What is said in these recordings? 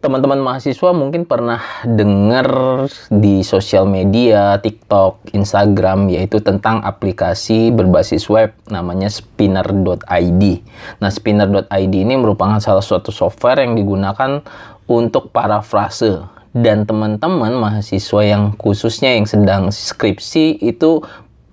Teman-teman mahasiswa mungkin pernah dengar di sosial media, TikTok, Instagram, yaitu tentang aplikasi berbasis web namanya Spinner.id. Nah, Spinner.id ini merupakan salah suatu software yang digunakan untuk parafrase. Dan teman-teman mahasiswa yang khususnya yang sedang skripsi itu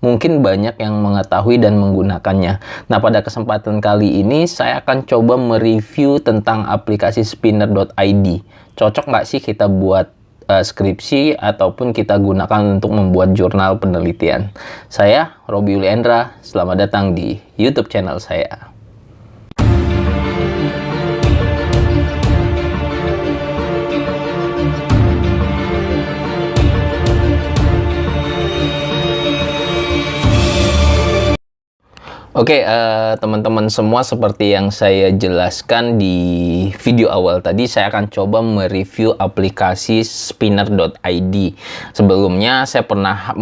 mungkin banyak yang mengetahui dan menggunakannya. Nah, pada kesempatan kali ini saya akan coba mereview tentang aplikasi Spinner.id. Cocok nggak sih kita buat skripsi ataupun kita gunakan untuk membuat jurnal penelitian? Saya, Robi Yuliendra, selamat datang di YouTube channel saya. Oke, teman-teman semua, seperti yang saya jelaskan di video awal tadi, saya akan coba mereview aplikasi Spinner.id. Sebelumnya, saya pernah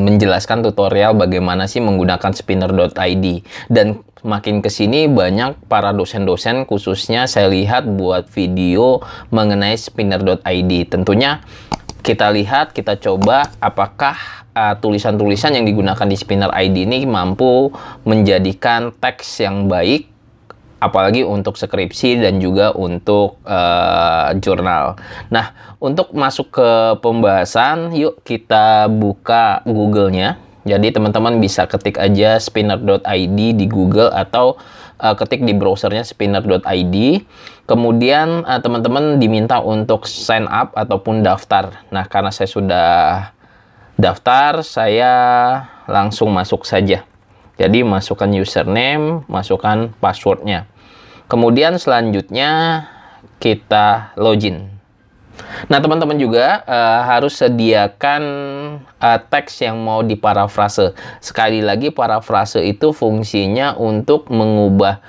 menjelaskan tutorial bagaimana sih menggunakan Spinner.id. Dan makin kesini banyak para dosen-dosen, khususnya saya lihat buat video mengenai Spinner.id. Tentunya kita lihat, kita coba apakah tulisan-tulisan yang digunakan di Spinner.id ini mampu menjadikan teks yang baik, apalagi untuk skripsi dan juga untuk jurnal. Nah, untuk masuk ke pembahasan, yuk kita buka Google-nya. Jadi teman-teman bisa ketik aja Spinner.id di Google atau ketik di browsernya Spinner.id. Kemudian teman-teman diminta untuk sign up ataupun daftar. Nah, karena saya sudah daftar, saya langsung masuk saja. Jadi masukkan username, masukkan passwordnya. Kemudian selanjutnya kita login. Nah, teman-teman juga harus sediakan teks yang mau diparafrase. Sekali lagi, parafrase itu fungsinya untuk mengubah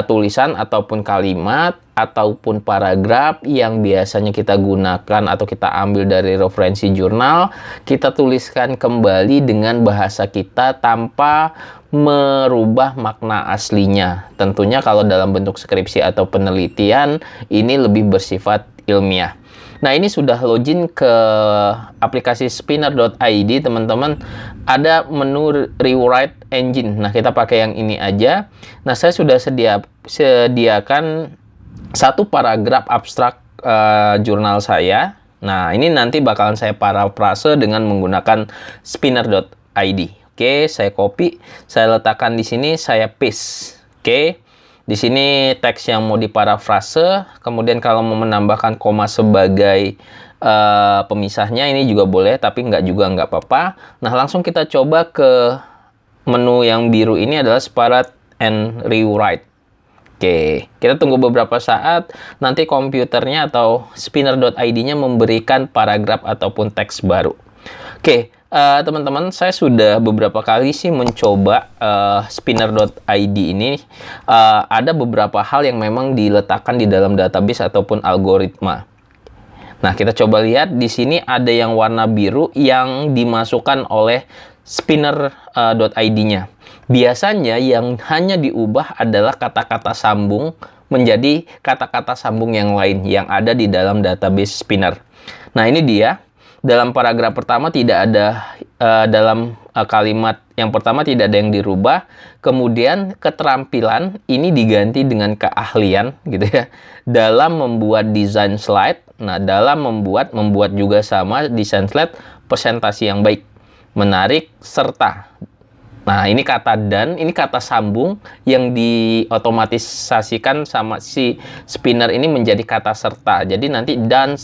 tulisan ataupun kalimat ataupun paragraf yang biasanya kita gunakan atau kita ambil dari referensi jurnal, kita tuliskan kembali dengan bahasa kita tanpa merubah makna aslinya. Tentunya kalau dalam bentuk skripsi atau penelitian, ini lebih bersifat ilmiah. Nah, ini sudah login ke aplikasi Spinner.id, teman-teman. Ada menu Rewrite Engine. Nah, kita pakai yang ini aja. Nah, saya sudah sediakan satu paragraf abstrak jurnal saya. Nah, ini nanti bakalan saya parafrase dengan menggunakan Spinner.id. Oke, saya copy, saya letakkan di sini, saya paste. Oke. Di sini teks yang mau diparafrase, kemudian kalau mau menambahkan koma sebagai pemisahnya ini juga boleh, tapi nggak apa-apa. Nah, langsung kita coba ke menu yang biru ini adalah Separate and Rewrite. Oke, kita tunggu beberapa saat, nanti komputernya atau Spinner.id-nya memberikan paragraf ataupun teks baru. Oke. Teman-teman, saya sudah beberapa kali sih mencoba Spinner.id ini. Ada beberapa hal yang memang diletakkan di dalam database ataupun algoritma. Nah, kita coba lihat di sini ada yang warna biru yang dimasukkan oleh Spinner.id-nya. Biasanya yang hanya diubah adalah kata-kata sambung menjadi kata-kata sambung yang lain yang ada di dalam database Spinner. Nah, ini dia. Dalam paragraf pertama tidak ada, dalam kalimat yang pertama tidak ada yang dirubah. Kemudian keterampilan ini diganti dengan keahlian gitu ya. Dalam membuat desain slide. Nah, dalam membuat juga sama desain slide, presentasi yang baik, menarik, serta. Nah, ini kata dan, ini kata sambung yang diotomatisasikan sama si Spinner ini menjadi kata serta. Jadi nanti dan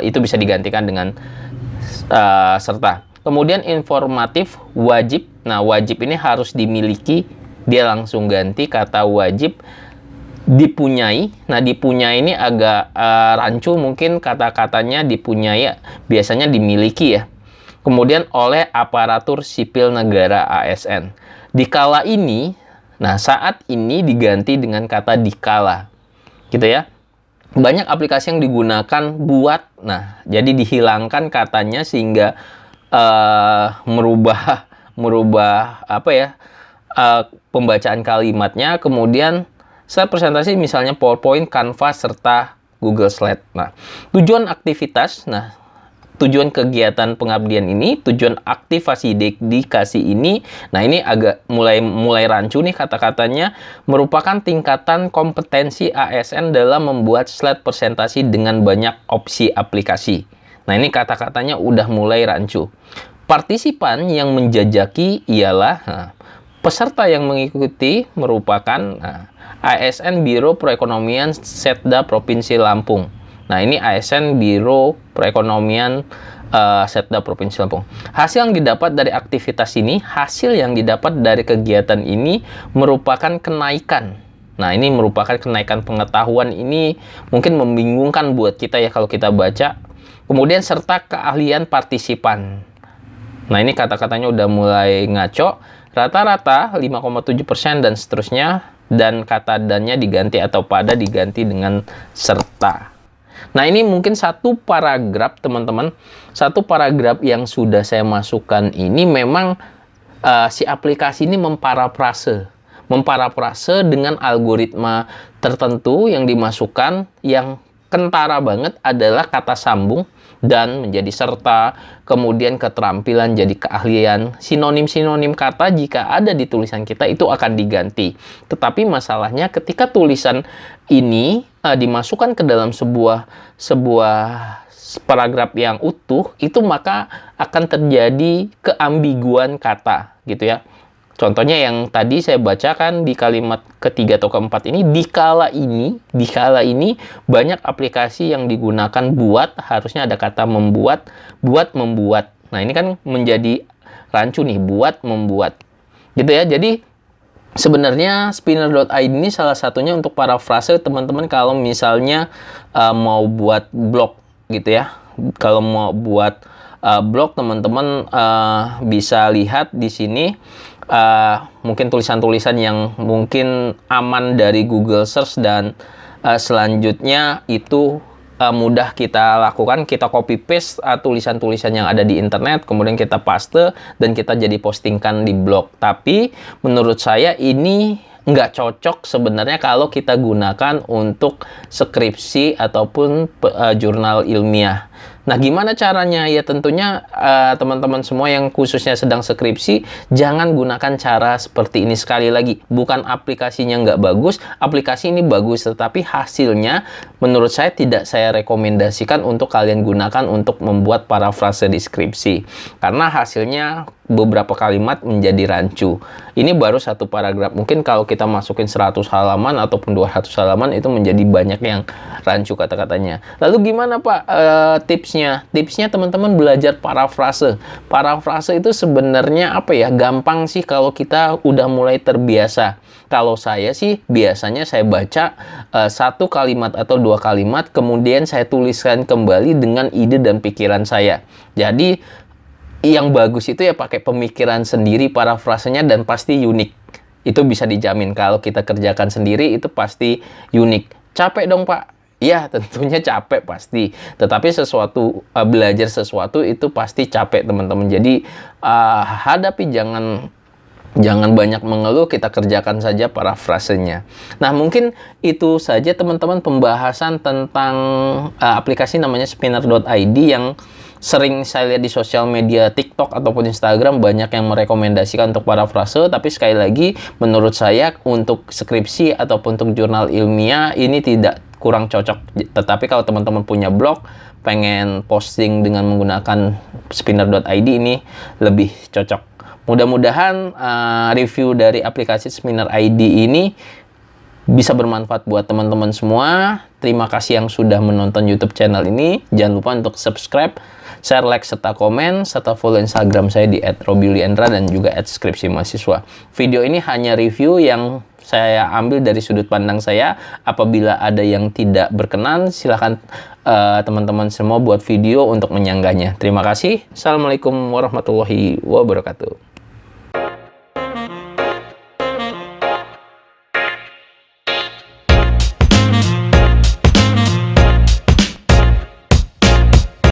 itu bisa digantikan dengan serta. Kemudian informatif, wajib. Nah, wajib ini harus dimiliki. Dia langsung ganti kata wajib. Dipunyai. Nah, dipunyai ini agak rancu mungkin kata-katanya. Dipunyai biasanya dimiliki ya. Kemudian oleh aparatur sipil negara ASN. Dikala ini, nah saat ini diganti dengan kata dikala. Gitu ya. Banyak aplikasi yang digunakan buat, nah, jadi dihilangkan katanya sehingga merubah apa ya, pembacaan kalimatnya. Kemudian saya presentasi misalnya PowerPoint, Canva, serta Google Slide. Nah, tujuan aktivitas, tujuan kegiatan pengabdian ini, tujuan aktivasi dedikasi ini, nah ini agak mulai rancu nih kata-katanya, merupakan tingkatan kompetensi ASN dalam membuat slide presentasi dengan banyak opsi aplikasi. Nah ini kata-katanya udah mulai rancu. Partisipan yang menjajaki ialah peserta yang mengikuti merupakan ASN Biro Perekonomian Setda Provinsi Lampung. Nah, ini ASN Biro Perekonomian Setda Provinsi Lampung. Hasil yang didapat dari aktivitas ini, hasil yang didapat dari kegiatan ini merupakan kenaikan. Nah, ini merupakan kenaikan pengetahuan. Ini mungkin membingungkan buat kita ya kalau kita baca. Kemudian serta keahlian partisipan. Nah, ini kata-katanya udah mulai ngaco. Rata-rata 5,7% dan seterusnya. Dan kata dannya diganti atau pada diganti dengan serta. Nah, ini mungkin satu paragraf, teman-teman. Satu paragraf yang sudah saya masukkan ini memang si aplikasi ini memparafrase dengan algoritma tertentu yang dimasukkan, yang kentara banget adalah kata sambung dan menjadi serta, kemudian keterampilan jadi keahlian. Sinonim-sinonim kata jika ada di tulisan kita itu akan diganti. Tetapi masalahnya ketika tulisan ini dimasukkan ke dalam sebuah paragraf yang utuh, itu maka akan terjadi keambiguan kata gitu ya. Contohnya yang tadi saya bacakan di kalimat ketiga atau keempat ini, dikala ini banyak aplikasi yang digunakan buat, harusnya ada kata membuat, buat membuat. Nah, ini kan menjadi rancu nih, buat membuat. Gitu ya. Jadi sebenarnya spinner.id ini salah satunya untuk parafrase teman-teman kalau misalnya mau buat blog gitu ya. Kalau mau buat blog, teman-teman bisa lihat di sini. Mungkin tulisan-tulisan yang mungkin aman dari Google Search dan selanjutnya itu mudah kita lakukan. Kita copy paste tulisan-tulisan yang ada di internet, kemudian kita paste dan kita jadi postingkan di blog. Tapi menurut saya ini nggak cocok sebenarnya kalau kita gunakan untuk skripsi ataupun jurnal ilmiah. Nah, gimana caranya? Ya tentunya teman-teman semua yang khususnya sedang skripsi, jangan gunakan cara seperti ini. Sekali lagi, bukan aplikasinya nggak bagus, aplikasi ini bagus, tetapi hasilnya menurut saya tidak saya rekomendasikan untuk kalian gunakan untuk membuat parafrase di skripsi. Karena hasilnya beberapa kalimat menjadi rancu. Ini baru satu paragraf. Mungkin kalau kita masukin 100 halaman ataupun 200 halaman itu menjadi banyak yang rancu kata-katanya. Lalu gimana Pak tipsnya? Tipsnya teman-teman belajar parafrase. Parafrase itu sebenarnya apa ya? Gampang sih kalau kita udah mulai terbiasa. Kalau saya sih biasanya saya baca satu kalimat atau dua kalimat, kemudian saya tuliskan kembali dengan ide dan pikiran saya. Jadi yang bagus itu ya pakai pemikiran sendiri parafrasenya dan pasti unik. Itu bisa dijamin kalau kita kerjakan sendiri itu pasti unik. Capek dong Pak? Ya tentunya capek pasti. Tetapi belajar sesuatu itu pasti capek teman-teman. Jadi hadapi, jangan banyak mengeluh, kita kerjakan saja parafrasenya. Nah, mungkin itu saja teman-teman pembahasan tentang aplikasi namanya spinner.id yang sering saya lihat di sosial media TikTok ataupun Instagram banyak yang merekomendasikan untuk parafrase, tapi sekali lagi menurut saya untuk skripsi ataupun untuk jurnal ilmiah ini kurang cocok. Tetapi kalau teman-teman punya blog, pengen posting dengan menggunakan spinner.id ini lebih cocok. Mudah-mudahan review dari aplikasi Spinner.id ini bisa bermanfaat buat teman-teman semua. Terima kasih yang sudah menonton YouTube channel ini. Jangan lupa untuk subscribe, share, like, serta komen, serta follow Instagram saya di @robiuliendra dan juga @skripsimahasiswa. Video ini hanya review yang saya ambil dari sudut pandang saya. Apabila ada yang tidak berkenan, silakan teman-teman semua buat video untuk menyanggahnya. Terima kasih. Assalamualaikum warahmatullahi wabarakatuh.